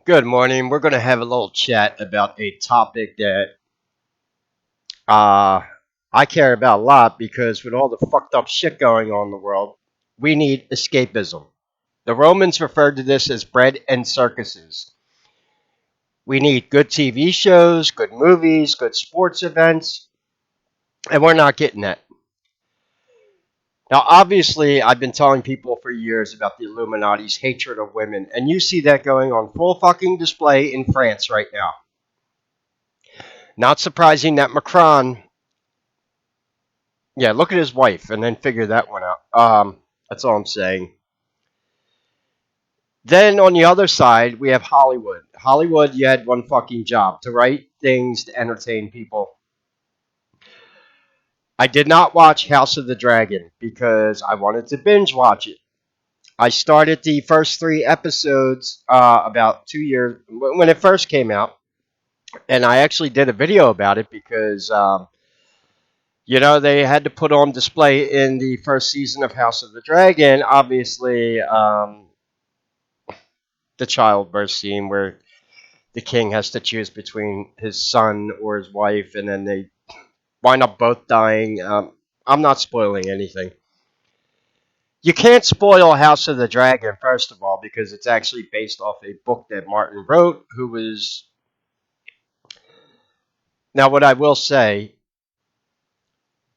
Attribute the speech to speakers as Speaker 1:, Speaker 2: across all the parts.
Speaker 1: Good morning. We're going to have a little chat about a topic that uh, I care about a lot because with all the fucked up shit going on in the world, we need escapism. The Romans referred to this as bread and circuses. We need good TV shows, good movies, good sports events, and we're not getting that. Now, obviously, I've been telling people for years about the Illuminati's hatred of women, and you see that going on full fucking display in France right now. Not surprising that Macron. Yeah, look at his wife and then figure that one out. That's all I'm saying. Then on the other side, we have Hollywood. Hollywood, you had one fucking job to write things to entertain people. I did not watch House of the Dragon because I wanted to binge watch it. I started the first three episodes about 2 years when it first came out, and I actually did a video about it because they had to put on display in the first season of House of the Dragon, obviously, the childbirth scene where the king has to choose between his son or his wife, and then they wind up both dying. I'm not spoiling anything. You can't spoil House of the Dragon, first of all, because it's actually based off a book that Martin wrote, who was. Now, what I will say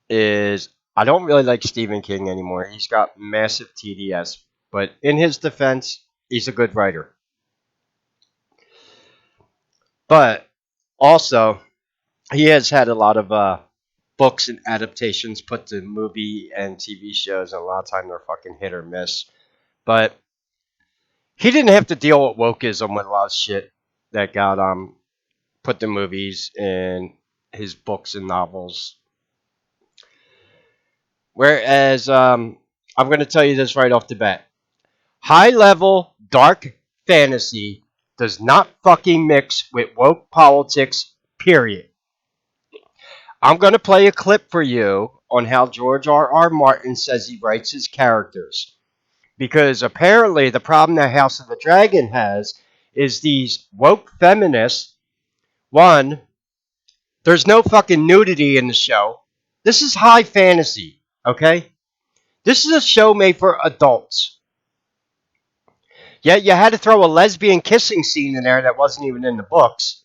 Speaker 1: is I don't really like Stephen King anymore. He's got massive TDS, but in his defense, he's a good writer. But also, he has had a lot of books and adaptations put to movie and TV shows, and a lot of time they're fucking hit or miss. But he didn't have to deal with wokeism with a lot of shit that got put to movies and his books and novels. Whereas I'm going to tell you this right off the bat: high level dark fantasy does not fucking mix with woke politics. Period. I'm going to play a clip for you on how George R. R. Martin says he writes his characters. Because apparently, the problem that House of the Dragon has is these woke feminists. One, there's no fucking nudity in the show. This is high fantasy, okay? This is a show made for adults. Yet you had to throw a lesbian kissing scene in there that wasn't even in the books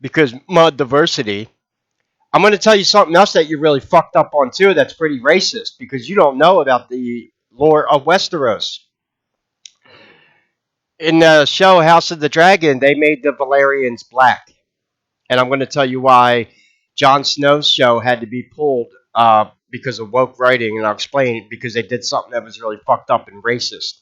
Speaker 1: because mud diversity. I'm going to tell you something else that you're really fucked up on too. That's pretty racist because you don't know about the lore of Westeros. In the show House of the Dragon, they made the Valerians black, and I'm going to tell you why Jon Snow's show had to be pulled because of woke writing, and I'll explain it because they did something that was really fucked up and racist.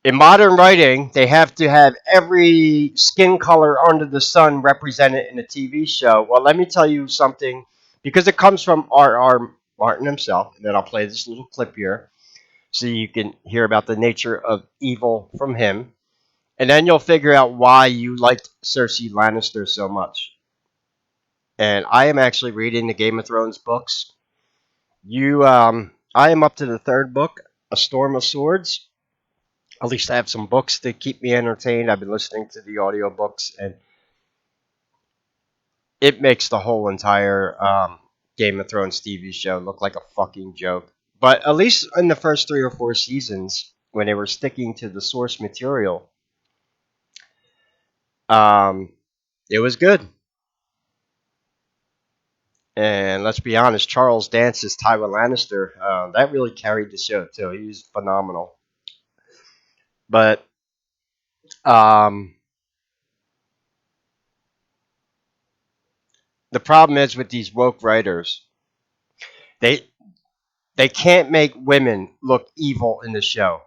Speaker 1: In modern writing, they have to have every skin color under the sun represented in a TV show. Well, let me tell you something, because it comes from R.R. Martin himself, and then I'll play this little clip here so you can hear about the nature of evil from him. And then you'll figure out why you liked Cersei Lannister so much. And I am actually reading the Game of Thrones books. I am up to the third book, A Storm of Swords. At least I have some books to keep me entertained. I've been listening to the audiobooks, and it makes the whole entire Game of Thrones TV show look like a fucking joke. But at least in the first 3 or 4 seasons, when they were sticking to the source material, um, it was good. And let's be honest, Charles Dance's Tywin Lannister, that really carried the show too. He was phenomenal. But um, the problem is with these woke writers, they they can't make women look evil in the show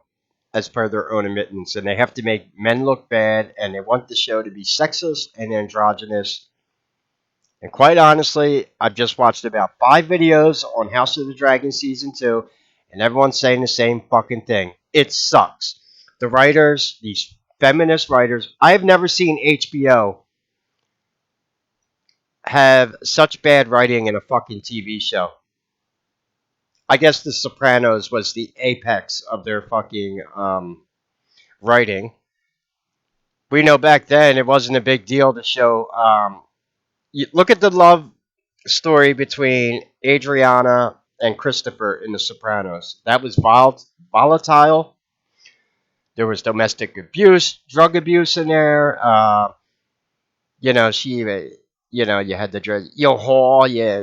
Speaker 1: as per their own admittance, and they have to make men look bad, and they want the show to be sexist and androgynous. And quite honestly, I've just watched about 5 videos on House of the Dragon season 2, and everyone's saying the same fucking thing. It sucks. The writers, these feminist writers, I have never seen HBO have such bad writing in a fucking TV show. I guess The Sopranos was the apex of their fucking writing. We know back then it wasn't a big deal to show. Look at the love story between Adriana and Christopher in The Sopranos. That was volatile. There was domestic abuse, drug abuse in there. She, you had the drug, yeah,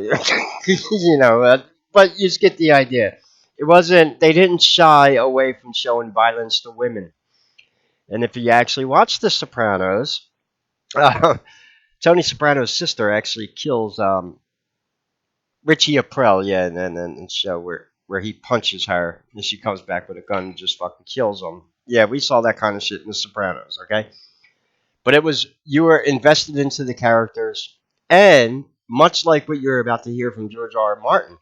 Speaker 1: but you just get the idea. It wasn't. They didn't shy away from showing violence to women. And if you actually watch The Sopranos, uh, Tony Soprano's sister actually kills Richie April, yeah, and show where he punches her and she comes back with a gun and just fucking kills him. Yeah, we saw that kind of shit in The Sopranos, okay? But it was you were invested into the characters, and much like what you're about to hear from George R. R. Martin,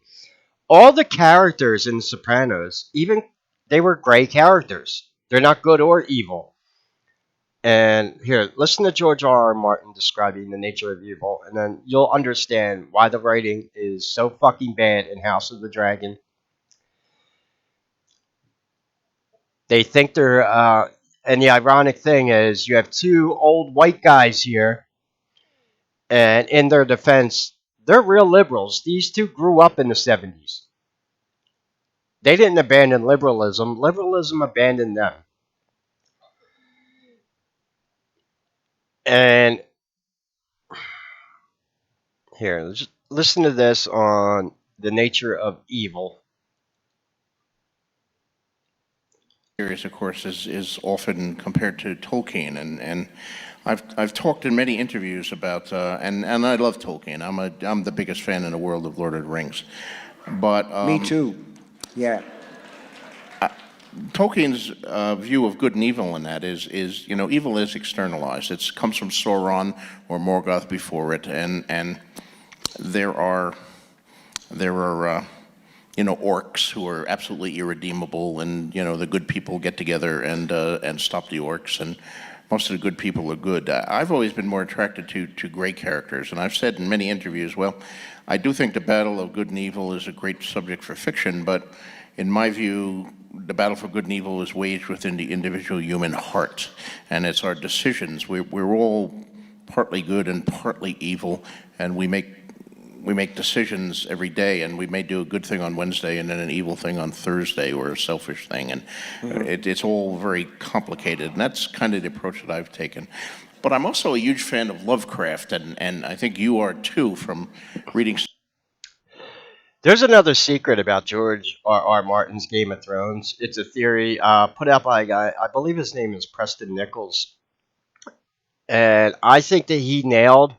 Speaker 1: all the characters in The Sopranos, even they were gray characters. They're not good or evil. And here, listen to George R. R. Martin describing the nature of evil, and then you'll understand why the writing is so fucking bad in House of the Dragon. They think they're, and the ironic thing is, you have two old white guys here, and in their defense, they're real liberals. These two grew up in the 70s. They didn't abandon liberalism, liberalism abandoned them. And here, just listen to this on the nature of evil.
Speaker 2: Series, of course, is often compared to Tolkien, and I've talked in many interviews about and I love Tolkien. I'm the biggest fan in the world of Lord of the Rings, but
Speaker 3: Me too. Yeah.
Speaker 2: Tolkien's view of good and evil in that is evil is externalized. It comes from Sauron or Morgoth before it, and there are orcs who are absolutely irredeemable, and the good people get together and stop the orcs, and most of the good people are good. I've always been more attracted to gray characters, and I've said in many interviews, well, I do think the battle of good and evil is a great subject for fiction, but in my view, the battle for good and evil is waged within the individual human heart, and it's our decisions. We're all partly good and partly evil, and we make decisions every day, and we may do a good thing on Wednesday and then an evil thing on Thursday, or a selfish thing, and it's all very complicated, and that's kind of the approach that I've taken. But I'm also a huge fan of Lovecraft, and I think you are too, from reading.
Speaker 1: There's another secret about George R. R. Martin's Game of Thrones. It's a theory put out by a guy, I believe his name is Preston Nichols. And I think that he nailed.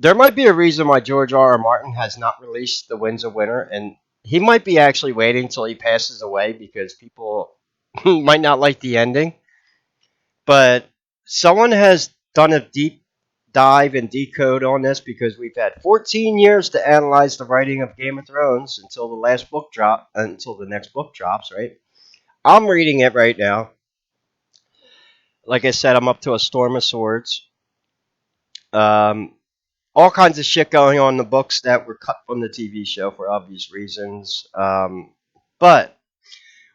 Speaker 1: There might be a reason why George R. R. Martin has not released The Winds of Winter, and he might be actually waiting till he passes away because people might not like the ending. But someone has done a deep dive and decode on this because we've had 14 years to analyze the writing of Game of Thrones until the next book drops, right? I'm reading it right now. Like I said, I'm up to A Storm of Swords. Um, all kinds of shit going on in the books that were cut from the TV show for obvious reasons. But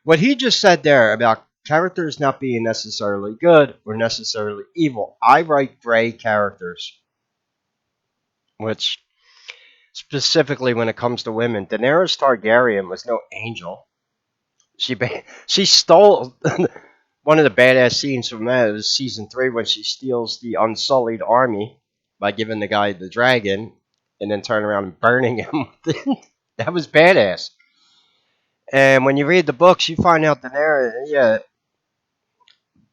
Speaker 1: what he just said there about characters not being necessarily good or necessarily evil, I write gray characters, which specifically when it comes to women, Daenerys Targaryen was no angel. She stole one of the badass scenes from that is season 3 when she steals the Unsullied army by giving the guy the dragon and then turning around and burning him. That was badass. And when you read the books, you find out Daenerys, yeah.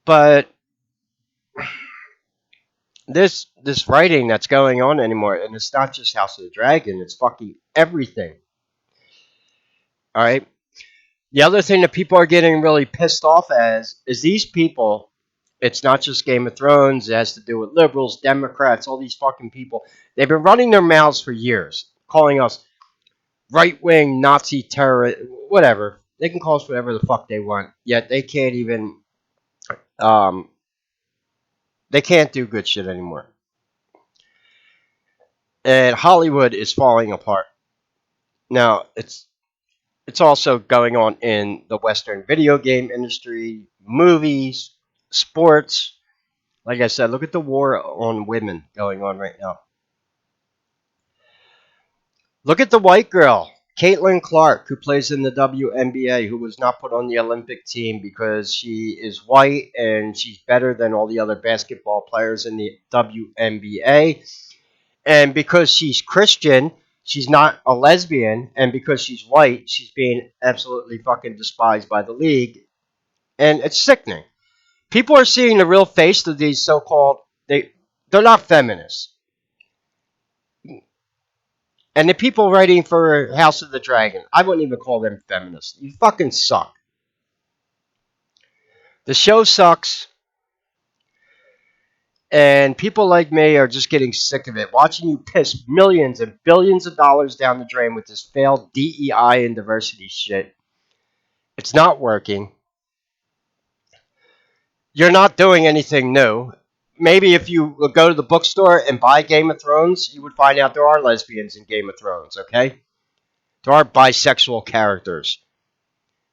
Speaker 1: But this writing that's going on anymore, and it's not just House of the Dragon, it's fucking everything. All right. The other thing that people are getting really pissed off as is these people. It's not just Game of Thrones. It has to do with liberals, Democrats, all these fucking people. They've been running their mouths for years, calling us right wing Nazi terror, whatever. They can call us whatever the fuck they want. Yet they can't even. Um, they can't do good shit anymore. And Hollywood is falling apart. Now it's It's also going on in the Western video game industry, movies, sports. Like I said, look at the war on women going on right now. Look at the white girl, Caitlin Clark, who plays in the WNBA, who was not put on the Olympic team because she is white and she's better than all the other basketball players in the WNBA. And because she's Christian, she's not a lesbian. And because she's white, she's being absolutely fucking despised by the league. And it's sickening. People are seeing the real face of these so-called they're not feminists. And the people writing for House of the Dragon, I wouldn't even call them feminists. You fucking suck. The show sucks, and people like me are just getting sick of it. Watching you piss millions and billions of dollars down the drain with this failed DEI and diversity shit. It's not working. You're not doing anything new. Maybe if you would go to the bookstore and buy Game of Thrones, you would find out there are lesbians in Game of Thrones, okay? There are bisexual characters.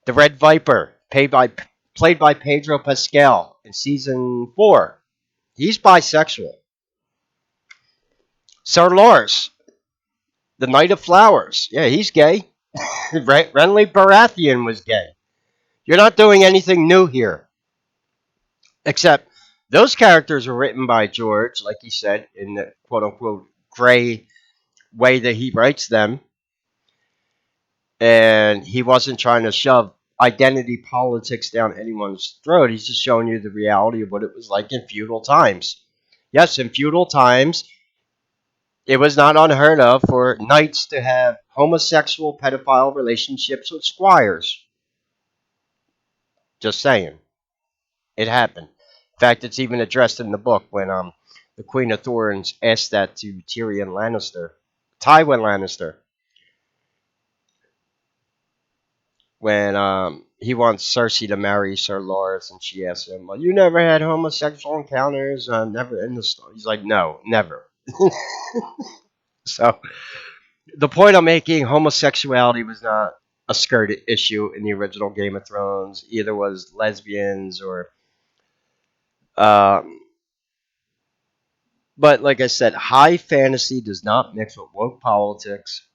Speaker 1: The Red Viper, played by Pedro Pascal in season 4. He's bisexual. Sir Lars, the Knight of Flowers. Yeah, he's gay. Renly Baratheon was gay. You're not doing anything new here. Except those characters were written by George, like he said, in the quote unquote gray way that he writes them. And he wasn't trying to shove identity politics down anyone's throat. He's just showing you the reality of what it was like in feudal times. Yes, in feudal times, it was not unheard of for knights to have homosexual pedophile relationships with squires. Just saying. It happened. In fact, it's even addressed in the book when the Queen of Thorns asked that to Tyrion Lannister. Tywin Lannister. When he wants Cersei to marry Sir Loras, and she asks him, "Well, you never had homosexual encounters? Never in the story." He's like, "No, never." So the point I'm making, homosexuality was not a skirted issue in the original Game of Thrones. Either was lesbians or, um, but like I said, high fantasy does not mix with woke politics.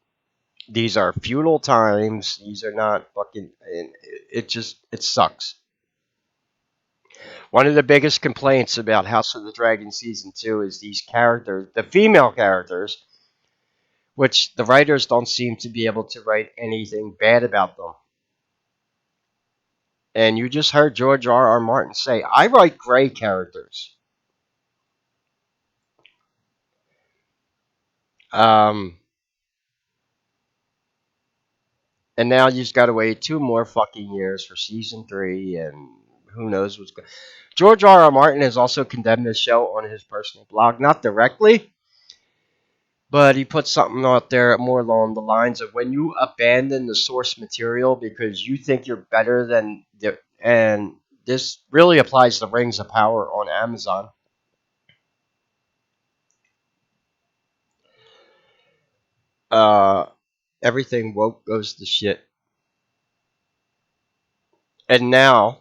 Speaker 1: These are feudal times. These are not fucking. It sucks. One of the biggest complaints about House of the Dragon season 2 is these characters, the female characters, which the writers don't seem to be able to write anything bad about them. And you just heard George R. R. Martin say, "I write gray characters." Um, and now you've got to wait 2 more fucking years for season 3, and who knows what's going. George R. R. Martin has also condemned this show on his personal blog, not directly, but he put something out there more along the lines of when you abandon the source material because you think you're better than the, and this really applies to Rings of Power on Amazon. Uh, Everything woke goes to shit. And now,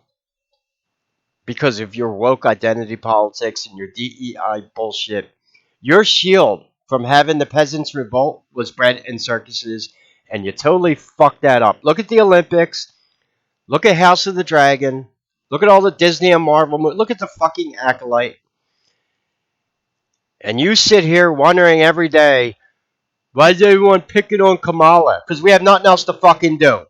Speaker 1: because of your woke identity politics and your DEI bullshit, your shield from having the peasants revolt was bred in circuses, and you totally fucked that up. Look at the Olympics. Look at House of the Dragon. Look at all the Disney and Marvel movies. Look at the fucking Acolyte. And you sit here wondering every day, why is everyone picking on Kamala? Because we have nothing else to fucking do.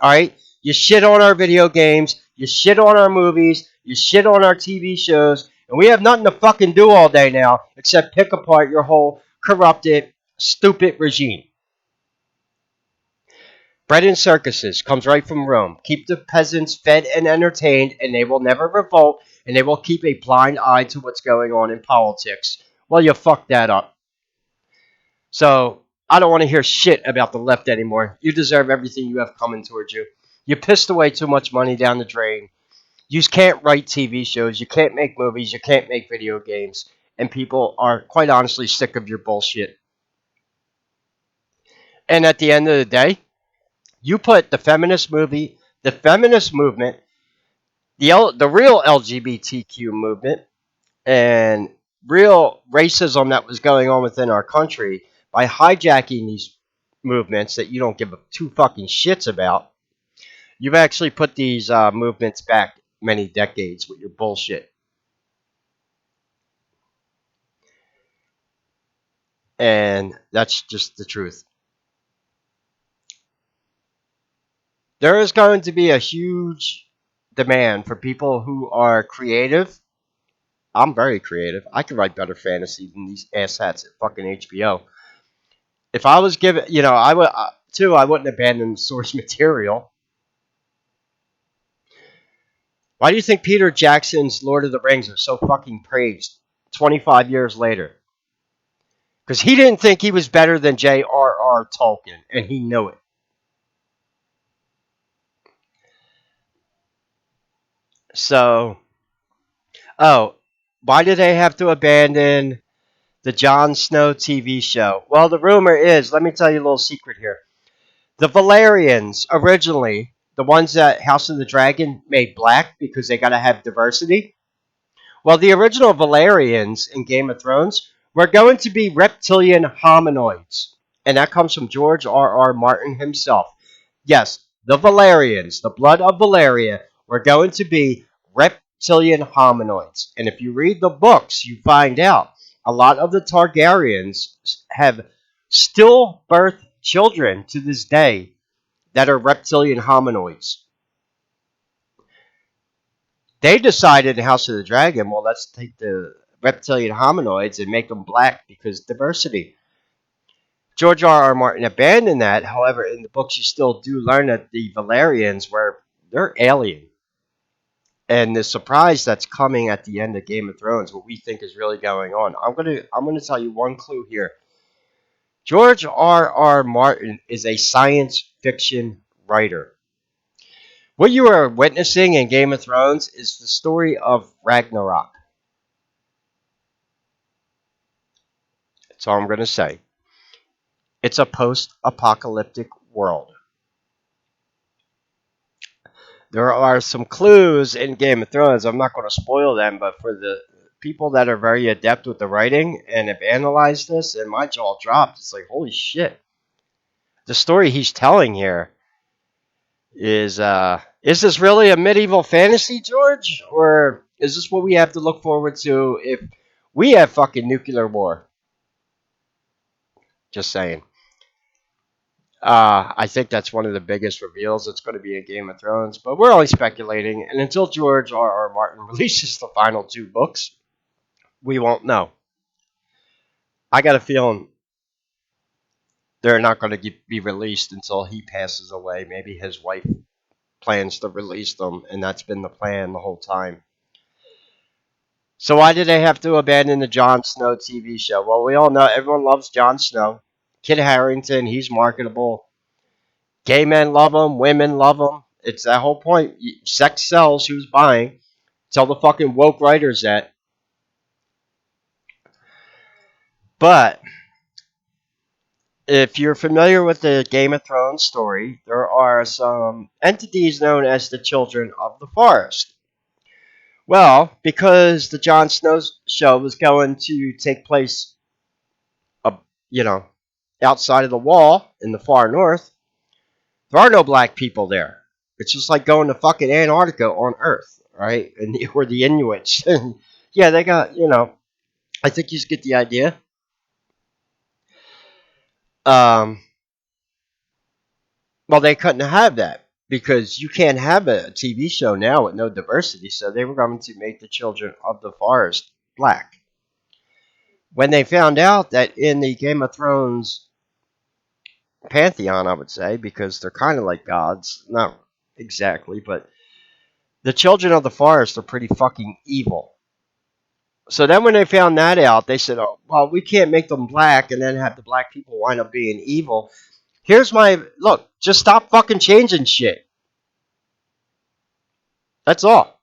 Speaker 1: Alright? You shit on our video games. You shit on our movies. You shit on our TV shows. And we have nothing to fucking do all day now except pick apart your whole corrupted, stupid regime. Bread in circuses comes right from Rome. Keep the peasants fed and entertained, and they will never revolt, and they will keep a blind eye to what's going on in politics. Well, you fucked that up. So, I don't want to hear shit about the left anymore. You deserve everything you have coming towards you. You pissed away too much money down the drain. You can't write TV shows. You can't make movies. You can't make video games. And people are, quite honestly, sick of your bullshit. And at the end of the day, You put the feminist movement, the real LGBTQ movement, and real racism that was going on within our country by hijacking these movements that you don't give a two fucking shits about. You've actually put these movements back many decades with your bullshit. And that's just the truth. There is going to be a huge demand for people who are creative. I'm very creative. I can write better fantasy than these asshats at fucking HBO. If I was given, I would too. I wouldn't abandon source material. Why do you think Peter Jackson's Lord of the Rings are so fucking praised 25 years later? Because he didn't think he was better than J.R.R. Tolkien, and he knew it. So, oh, why did they have to abandon the Jon Snow TV show? Well, the rumor is, let me tell you a little secret here. The Valerians, originally, the ones that House of the Dragon made black because they got to have diversity. Well, the original Valerians in Game of Thrones were going to be reptilian hominoids. And that comes from George R. R. Martin himself. Yes, the Valerians, the blood of Valeria, were going to be reptilian hominoids. And if you read the books, you find out a lot of the Targaryens have stillbirth children to this day that are reptilian hominoids. They decided in House of the Dragon, well, let's take the reptilian hominoids and make them black because diversity. George R. R. Martin abandoned that. However, in the books, you still do learn that the Valerians they're alien. And the surprise that's coming at the end of Game of Thrones, what we think is really going on. I'm gonna tell you one clue here. George R. R. Martin is a science fiction writer. What you are witnessing in Game of Thrones is the story of Ragnarok. That's all I'm going to say. It's a post apocalyptic world. There are some clues in Game of Thrones. I'm not going to spoil them, but for the people that are very adept with the writing and have analyzed this, and my jaw dropped, it's like, holy shit. The story he's telling here is this really a medieval fantasy, George? Or is this what we have to look forward to if we have fucking nuclear war? Just saying. I think that's one of the biggest reveals that's going to be in Game of Thrones, but we're only speculating. And until George R. R. Martin releases the final two books, we won't know. I got a feeling they're not going to be released until he passes away. Maybe his wife plans to release them, and that's been the plan the whole time. So why did they have to abandon the Jon Snow TV show? Well, we all know everyone loves Jon Snow. Kit Harington, he's marketable. Gay men love him. Women love him. It's that whole point. Sex sells. Who's buying? Tell the fucking woke writers that. But if you're familiar with the Game of Thrones story, there are some entities known as the Children of the Forest. Well, because the Jon Snow show was going to take place, uh, you know, outside of the wall in the far north, there are no black people there. It's just like going to fucking Antarctica on Earth, right? And or the Inuits. And yeah, they got, I think you get the idea. Um, well, they couldn't have that because you can't have a TV show now with no diversity. So they were going to make the Children of the Forest black. When they found out that in the Game of Thrones pantheon, I would say, because they're kind of like gods, not exactly, but the Children of the Forest are pretty fucking evil. So then when they found that out, they said, oh, well, we can't make them black and then have the black people wind up being evil. Here's my look, just stop fucking changing shit. That's all.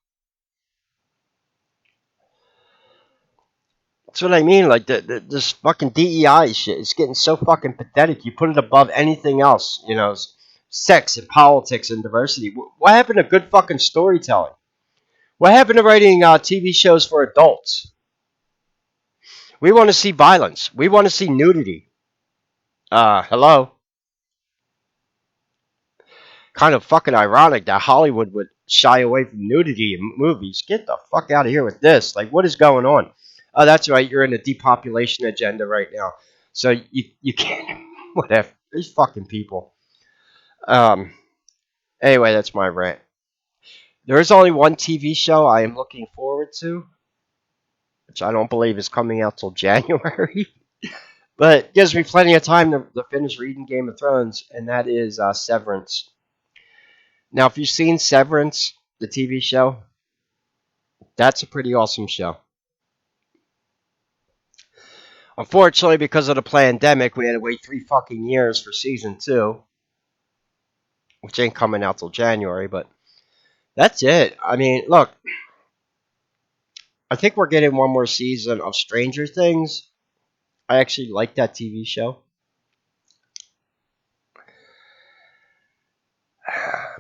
Speaker 1: That's what I mean. Like this fucking DEI shit is getting so fucking pathetic. You put it above anything else. sex and politics and diversity. What happened to good fucking storytelling? What happened to writing TV shows for adults? We want to see violence. We want to see nudity. Hello. Kind of fucking ironic that Hollywood would shy away from nudity in movies. Get the fuck out of here with this. Like, what is going on? Oh, that's right. You're in a depopulation agenda right now. So you can't. Whatever. These fucking people. Um. Anyway, that's my rant. There is only one TV show I am looking forward to, which I don't believe is coming out till January. But it gives me plenty of time to finish reading Game of Thrones, and that is Severance. Now, if you've seen Severance, the TV show, that's a pretty awesome show. Unfortunately, because of the pandemic, we had to wait 3 fucking years for season 2, which ain't coming out till January, but that's it. I mean, look, I think we're getting one more season of Stranger Things. I actually like that TV show.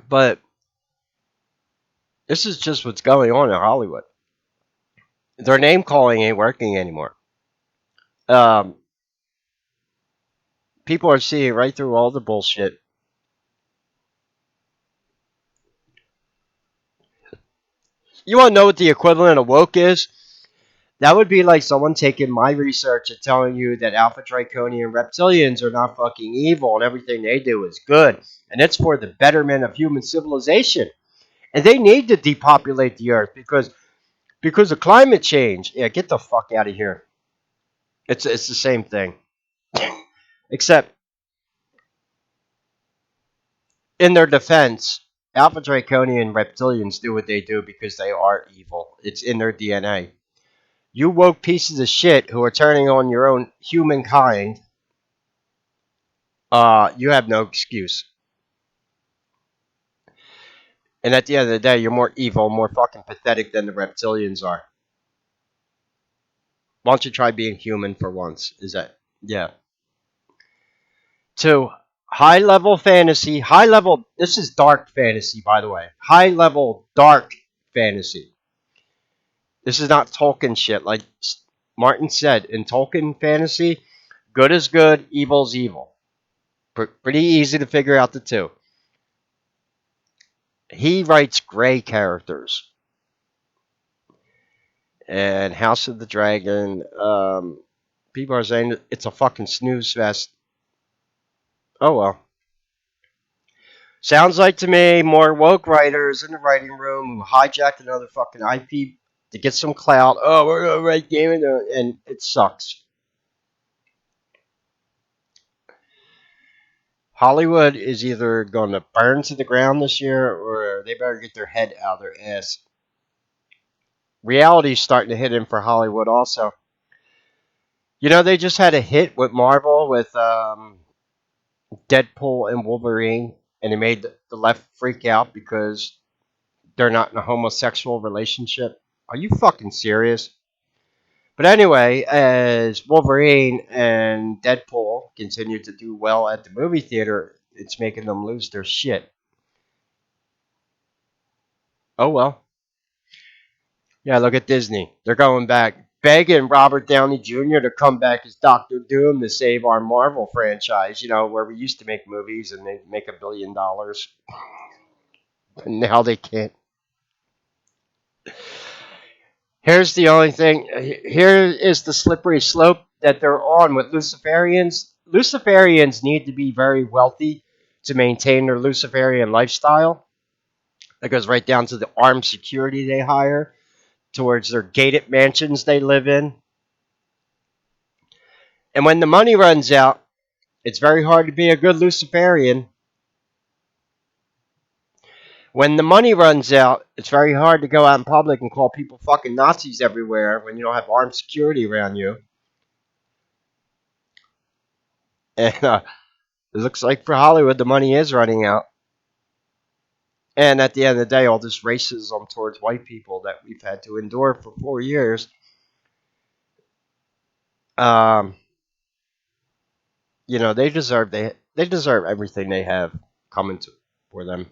Speaker 1: But this is just what's going on in Hollywood. Their name calling ain't working anymore. Um, People are seeing right through all the bullshit. You want to know what the equivalent of woke is? That would be like someone taking my research and telling you that Alpha Draconian reptilians are not fucking evil and everything they do is good. And it's for the betterment of human civilization. And they need to depopulate the earth because of climate change. Yeah, get the fuck out of here. It's the same thing. Except in their defense, Alpha Draconian reptilians do what they do because they are evil. It's in their DNA. You woke pieces of shit who are turning on your own humankind, you have no excuse. And at the end of the day, you're more evil, more fucking pathetic than the reptilians are. Why don't you try being human for once? Is that, yeah. 2, high level fantasy. High level, this is dark fantasy, by the way. High level dark fantasy. This is not Tolkien shit. Like Martin said, in Tolkien fantasy, good is good, evil is evil. Pretty easy to figure out the two. He writes gray characters. And House of the Dragon, people are saying it's a fucking snooze fest. Oh well. Sounds like to me more woke writers in the writing room who hijacked another fucking IP to get some clout. Oh, we're gonna write game and it sucks. Hollywood is either going to burn to the ground this year or they better get their head out of their ass. Reality's starting to hit in for Hollywood also. You know, they just had a hit with Marvel with Deadpool and Wolverine, and it made the left freak out because they're not in a homosexual relationship. Are you fucking serious? But anyway, as Wolverine and Deadpool continue to do well at the movie theater, it's making them lose their shit. Oh well. Yeah, look at Disney. They're going back, begging Robert Downey Jr. to come back as Doctor Doom to save our Marvel franchise, you know, where we used to make movies and they make $1 billion. And now they can't. Here's the only thing. Here is the slippery slope that they're on with Luciferians. Luciferians need to be very wealthy to maintain their Luciferian lifestyle. That goes right down to the armed security they hire, towards their gated mansions they live in. And when the money runs out, it's very hard to be a good Luciferian. When the money runs out, it's very hard to go out in public and call people fucking Nazis everywhere when you don't have armed security around you. And it looks like for Hollywood, the money is running out. And at the end of the day, all this racism towards white people that we've had to endure for 4 years, um, you know, they deserve everything they have. coming to, for them.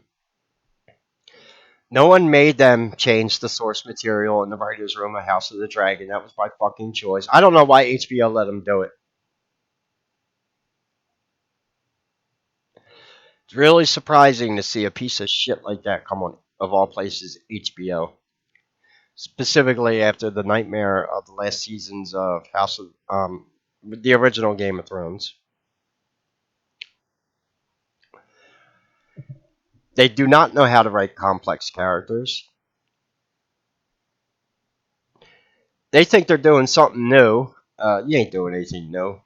Speaker 1: No one made them change the source material in the writer's room of House of the Dragon. That was by fucking choice. I don't know why HBO let them do it. It's really surprising to see a piece of shit like that come on, of all places, HBO. Specifically after the nightmare of the last seasons of House of the original Game of Thrones. They do not know how to write complex characters. They think they're doing something new. You ain't doing anything new.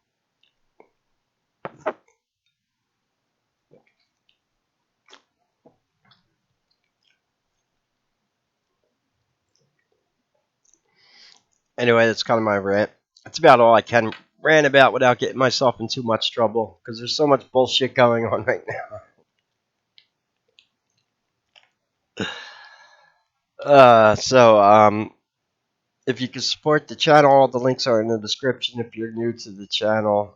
Speaker 1: Anyway, that's kind of my rant. That's about all I can rant about without getting myself in too much trouble because there's so much bullshit going on right now. If you can support the channel, all the links are in the description. If you're new to the channel,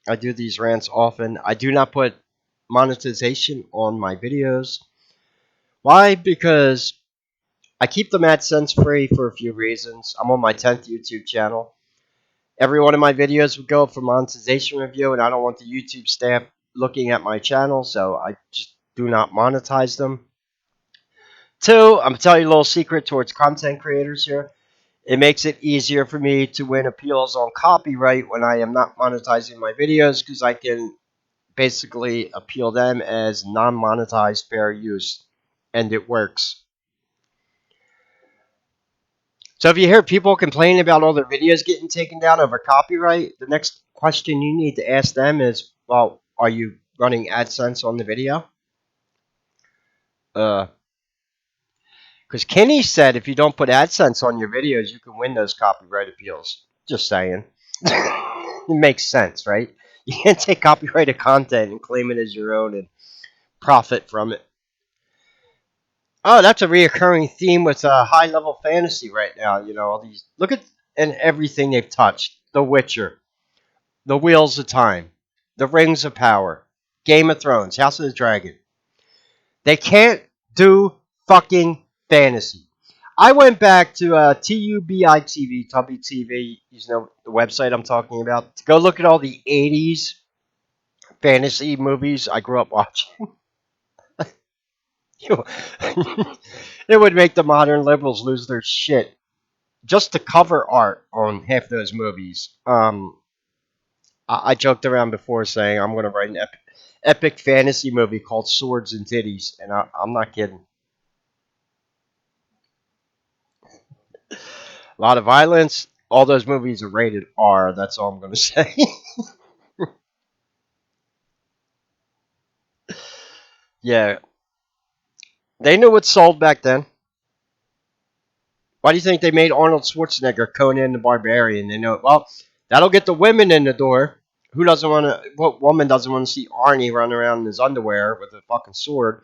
Speaker 1: I do these rants often. I do not put monetization on my videos. Why? Because I keep them AdSense free for a few reasons. I'm on my 10th YouTube channel. Every one of my videos would go up for monetization review, and I don't want the YouTube staff looking at my channel, so I just do not monetize them. Two, I'm telling you a little secret towards content creators here. It makes it easier for me to win appeals on copyright when I am not monetizing my videos because I can basically appeal them as non-monetized fair use, and it works. So if you hear people complaining about all their videos getting taken down over copyright, the next question you need to ask them is, well, are you running AdSense on the video? Because Kenny said if you don't put AdSense on your videos, you can win those copyright appeals. Just saying. It makes sense, right? You can't take copyrighted content and claim it as your own and profit from it. Oh, that's a reoccurring theme with high level fantasy right now. You know, all these look at and everything they've touched. The Witcher, The Wheels of Time, The Rings of Power, Game of Thrones, House of the Dragon. They can't do fucking fantasy. I went back to TUBITV, Tubby TV, you know the website I'm talking about, to go look at all the 80s fantasy movies I grew up watching. It would make the modern liberals lose their shit. Just the cover art on half those movies. I joked around before saying I'm going to write an epic fantasy movie called Swords and Titties, and I'm not kidding. A lot of violence. All those movies are rated R. That's all I'm going to say. Yeah, they knew what sold back then. Why do you think they made Arnold Schwarzenegger Conan the Barbarian? They know, well, that'll get the women in the door. Who doesn't want to? What woman doesn't want to see Arnie run around in his underwear with a fucking sword?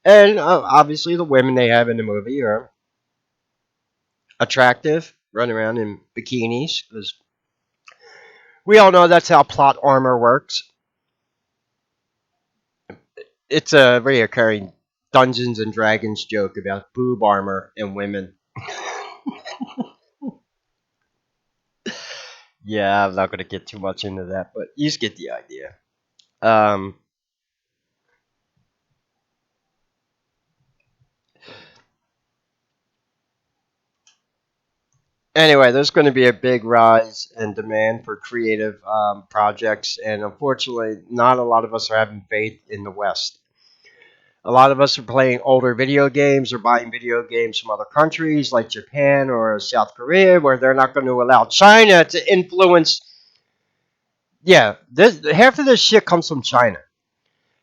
Speaker 1: And obviously, the women they have in the movie are attractive, running around in bikinis. Because we all know that's how plot armor works. It's a reoccurring Dungeons and Dragons joke about boob armor and women. Yeah, I'm not going to get too much into that, but you just get the idea. Um, anyway, there's going to be a big rise in demand for creative projects, and unfortunately, not a lot of us are having faith in the West. A lot of us are playing older video games or buying video games from other countries like Japan or South Korea, where they're not going to allow China to influence. Yeah, half of this shit comes from China.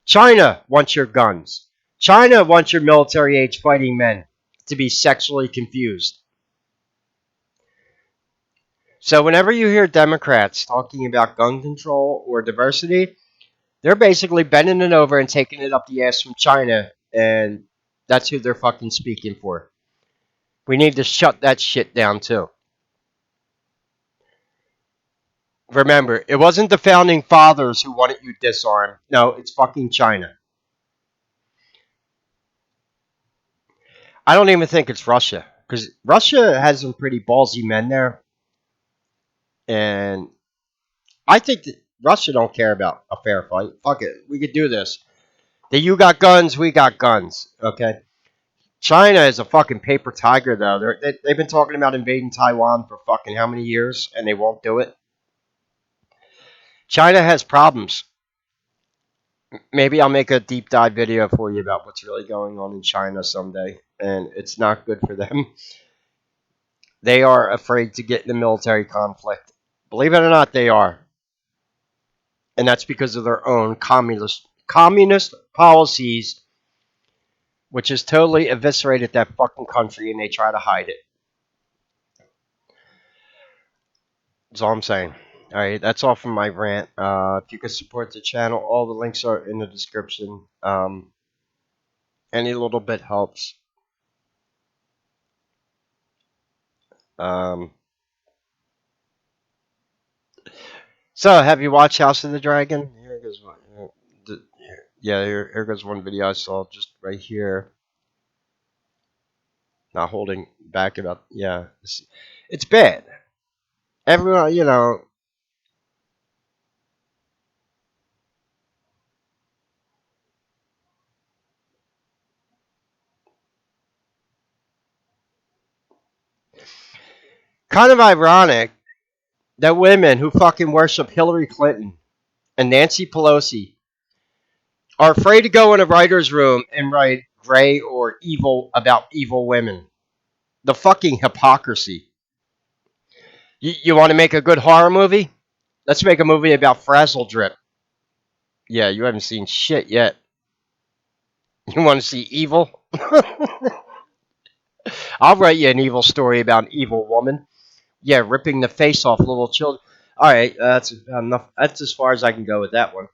Speaker 1: China wants your guns. China wants your military age fighting men to be sexually confused. So whenever you hear Democrats talking about gun control or diversity, they're basically bending it over and taking it up the ass from China, and that's who they're fucking speaking for. We need to shut that shit down too. Remember, it wasn't the founding fathers who wanted you disarmed. No, it's fucking China. I don't even think it's Russia because Russia has some pretty ballsy men there, and I think that Russia don't care about a fair fight. Fuck it, we could do this. That you got guns, we got guns. Okay. China is a fucking paper tiger, though. They've been talking about invading Taiwan for fucking how many years, and they won't do it. China has problems. Maybe I'll make a deep dive video for you about what's really going on in China someday, and it's not good for them. They are afraid to get in a military conflict. Believe it or not, they are, and that's because of their own communist policies, which has totally eviscerated that fucking country, and they try to hide it. That's all I'm saying. All right, that's all from my rant. If you could support the channel, all the links are in the description. Any little bit helps. Um, so, have you watched House of the Dragon? Here goes one. Yeah, here goes one video I saw just right here. Not holding back about. Yeah, it's bad. Everyone, kind of ironic that women who fucking worship Hillary Clinton and Nancy Pelosi are afraid to go in a writer's room and write gray or evil about evil women. The fucking hypocrisy. You want to make a good horror movie? Let's make a movie about Frazzle Drip. Yeah, you haven't seen shit yet. You want to see evil? I'll write you an evil story about an evil woman. Yeah, ripping the face off little children. All right, that's enough. That's as far as I can go with that one.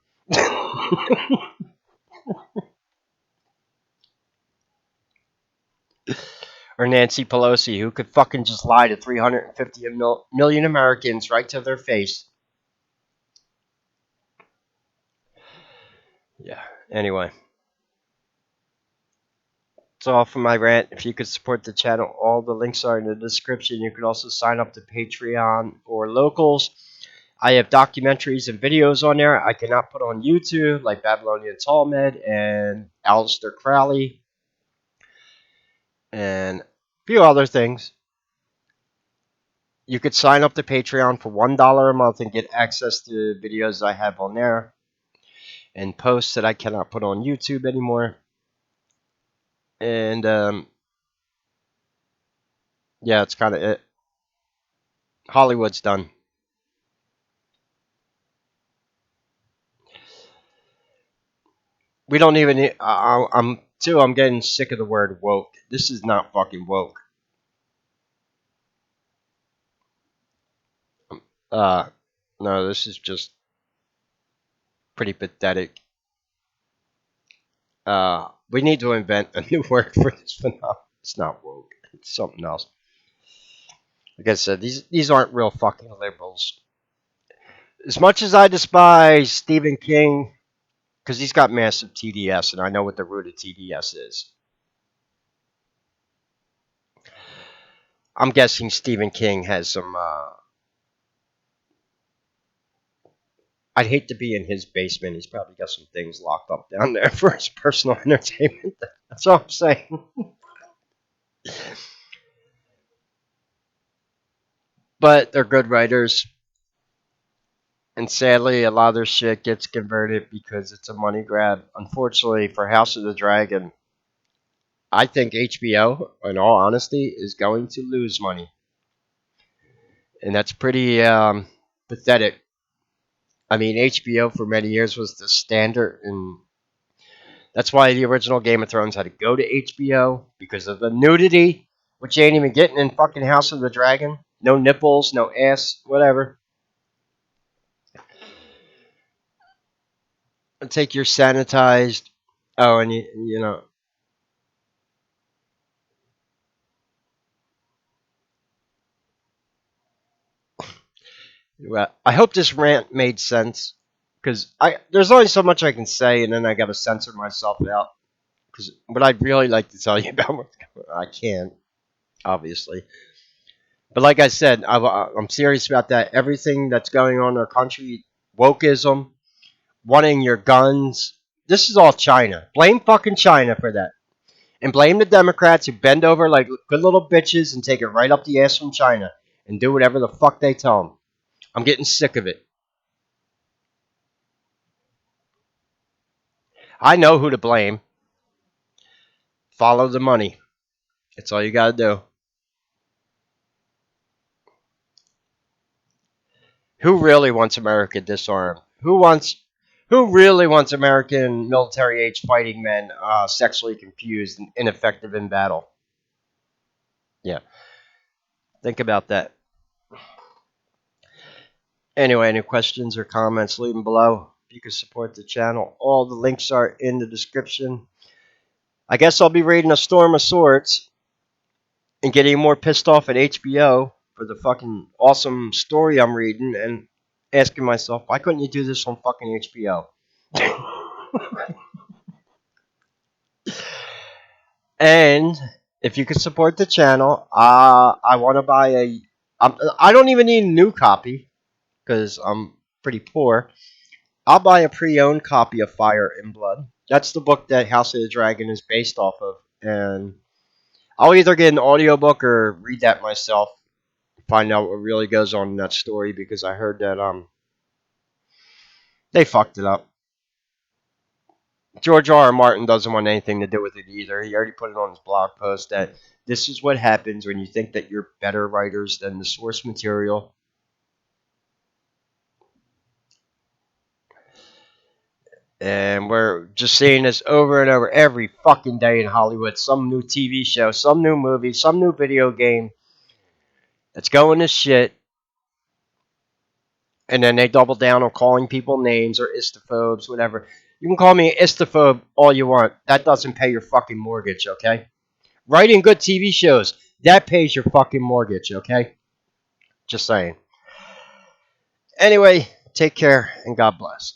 Speaker 1: Or Nancy Pelosi, who could fucking just lie to 350 million Americans right to their face. Yeah. Anyway, that's all from my rant. If you could support the channel, all the links are in the description. You could also sign up to Patreon for locals. I have documentaries and videos on there I cannot put on YouTube, like Babylonian Talmud and Aleister Crowley and a few other things. You could sign up to Patreon for $1 a month and get access to videos I have on there and posts that I cannot put on YouTube anymore. And yeah, it's kind of it. Hollywood's done. We don't even. I'm getting sick of the word woke. This is not fucking woke. Uh, no, this is just pretty pathetic. We need to invent a new word for this phenomenon. It's not woke. It's something else. Like I said, these aren't real fucking liberals. As much as I despise Stephen King, because he's got massive TDS, and I know what the root of TDS is. I'm guessing Stephen King has some. I'd hate to be in his basement. He's probably got some things locked up down there for his personal entertainment. That's all I'm saying. But they're good writers. And sadly, a lot of their shit gets converted because it's a money grab. Unfortunately, for House of the Dragon, I think HBO, in all honesty, is going to lose money. And that's pretty pathetic. I mean, HBO for many years was the standard, and that's why the original Game of Thrones had to go to HBO because of the nudity, which you ain't even getting in fucking House of the Dragon. No nipples, no ass, whatever. And take your sanitized. Oh, and you know. Well, I hope this rant made sense because I there's only so much I can say, and then I got to censor myself out. Because what I'd really like to tell you about, I can't, obviously. But like I said, I'm serious about that. Everything that's going on in our country, wokeism, wanting your guns. This is all China. Blame fucking China for that. And blame the Democrats who bend over like good little bitches and take it right up the ass from China and do whatever the fuck they tell them. I'm getting sick of it. I know who to blame. Follow the money. That's all you gotta do. Who really wants America disarmed? Who really wants American military age fighting men sexually confused and ineffective in battle? Yeah, think about that. Anyway, any questions or comments, leave them below. You can support the channel. All the links are in the description. I guess I'll be reading A Storm of Swords and getting more pissed off at HBO for the fucking awesome story I'm reading and asking myself, why couldn't you do this on fucking HBO? And if you could support the channel, I want to buy a. I don't even need a new copy because I'm pretty poor. I'll buy a pre-owned copy of Fire and Blood. That's the book that House of the Dragon is based off of, and I'll either get an audiobook or read that myself, find out what really goes on in that story because I heard that they fucked it up. George R. R. Martin doesn't want anything to do with it either. He already put it on his blog post that this is what happens when you think that you're better writers than the source material. And we're just seeing this over and over every fucking day in Hollywood. Some new TV show, some new movie, some new video game that's going to shit. And then they double down on calling people names or istophobes, whatever. You can call me an istophobe all you want. That doesn't pay your fucking mortgage, okay? Writing good TV shows, that pays your fucking mortgage, okay? Just saying. Anyway, take care and God bless.